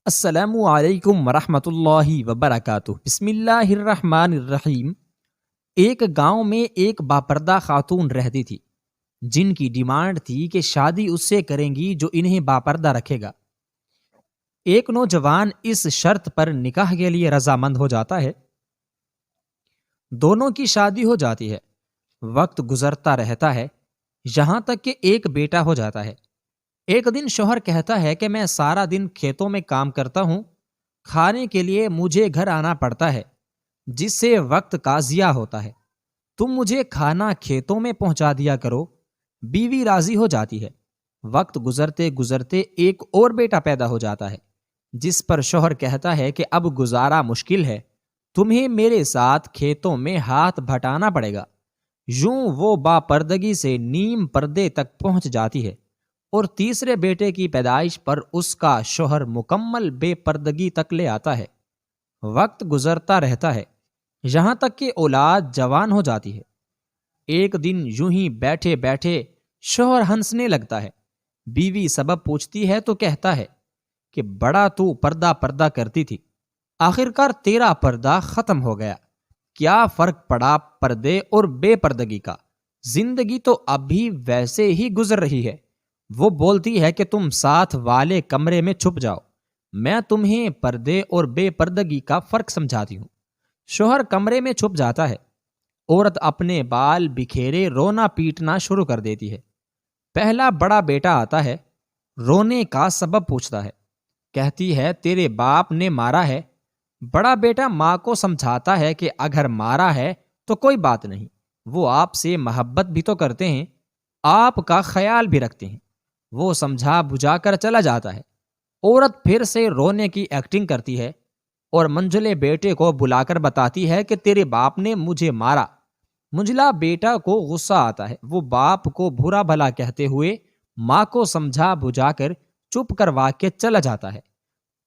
السلام علیکم ورحمۃ اللہ وبرکاتہ۔ بسم اللہ الرحمن الرحیم۔ ایک گاؤں میں ایک باپردہ خاتون رہتی تھی جن کی ڈیمانڈ تھی کہ شادی اس سے کریں گی جو انہیں باپردہ رکھے گا۔ ایک نوجوان اس شرط پر نکاح کے لیے رضامند ہو جاتا ہے۔ دونوں کی شادی ہو جاتی ہے۔ وقت گزرتا رہتا ہے یہاں تک کہ ایک بیٹا ہو جاتا ہے۔ ایک دن شوہر کہتا ہے کہ میں سارا دن کھیتوں میں کام کرتا ہوں، کھانے کے لیے مجھے گھر آنا پڑتا ہے جس سے وقت کا ضیاع ہوتا ہے، تم مجھے کھانا کھیتوں میں پہنچا دیا کرو۔ بیوی راضی ہو جاتی ہے۔ وقت گزرتے گزرتے ایک اور بیٹا پیدا ہو جاتا ہے جس پر شوہر کہتا ہے کہ اب گزارا مشکل ہے، تمہیں میرے ساتھ کھیتوں میں ہاتھ بھٹانا پڑے گا۔ یوں وہ باپردگی سے نیم پردے تک پہنچ جاتی ہے اور تیسرے بیٹے کی پیدائش پر اس کا شوہر مکمل بے پردگی تک لے آتا ہے۔ وقت گزرتا رہتا ہے یہاں تک کہ اولاد جوان ہو جاتی ہے۔ ایک دن یوں ہی بیٹھے بیٹھے شوہر ہنسنے لگتا ہے۔ بیوی سبب پوچھتی ہے تو کہتا ہے کہ بڑا تو پردہ کرتی تھی، آخرکار تیرا پردہ ختم ہو گیا۔ کیا فرق پڑا پردے اور بے پردگی کا؟ زندگی تو اب بھی ویسے ہی گزر رہی ہے۔ وہ بولتی ہے کہ تم ساتھ والے کمرے میں چھپ جاؤ، میں تمہیں پردے اور بے پردگی کا فرق سمجھاتی ہوں۔ شوہر کمرے میں چھپ جاتا ہے۔ عورت اپنے بال بکھیرے رونا پیٹنا شروع کر دیتی ہے۔ پہلا بڑا بیٹا آتا ہے، رونے کا سبب پوچھتا ہے۔ کہتی ہے تیرے باپ نے مارا ہے۔ بڑا بیٹا ماں کو سمجھاتا ہے کہ اگر مارا ہے تو کوئی بات نہیں، وہ آپ سے محبت بھی تو کرتے ہیں، آپ کا خیال بھی رکھتے ہیں۔ وہ سمجھا بجھا کر چلا جاتا ہے۔ عورت پھر سے رونے کی ایکٹنگ کرتی ہے اور منجلے بیٹے کو بلا کر بتاتی ہے کہ تیرے باپ نے مجھے مارا۔ منجلا بیٹا کو غصہ آتا ہے۔ وہ باپ کو برا بھلا کہتے ہوئے ماں کو سمجھا بجھا کر چپ کروا کے چلا جاتا ہے۔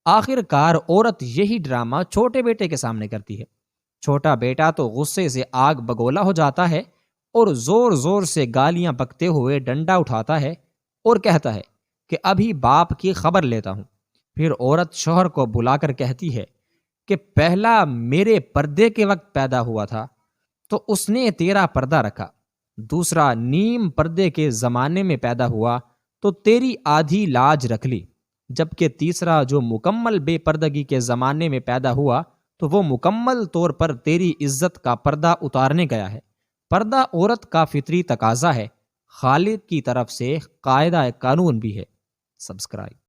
آخر کار عورت یہی ڈرامہ چھوٹے بیٹے کے سامنے کرتی ہے۔ چھوٹا بیٹا تو غصے سے آگ بگولا ہو جاتا ہے اور زور زور سے گالیاں بکتے ہوئے ڈنڈا اٹھاتا ہے اور کہتا ہے کہ ابھی باپ کی خبر لیتا ہوں۔ پھر عورت شوہر کو بلا کر کہتی ہے کہ پہلا میرے پردے کے وقت پیدا ہوا تھا تو اس نے تیرا پردہ رکھا، دوسرا نیم پردے کے زمانے میں پیدا ہوا تو تیری آدھی لاج رکھ لی، جبکہ تیسرا جو مکمل بے پردگی کے زمانے میں پیدا ہوا تو وہ مکمل طور پر تیری عزت کا پردہ اتارنے گیا ہے۔ پردہ عورت کا فطری تقاضا ہے، خالق کی طرف سے قاعدہ قانون بھی ہے۔ سبسکرائب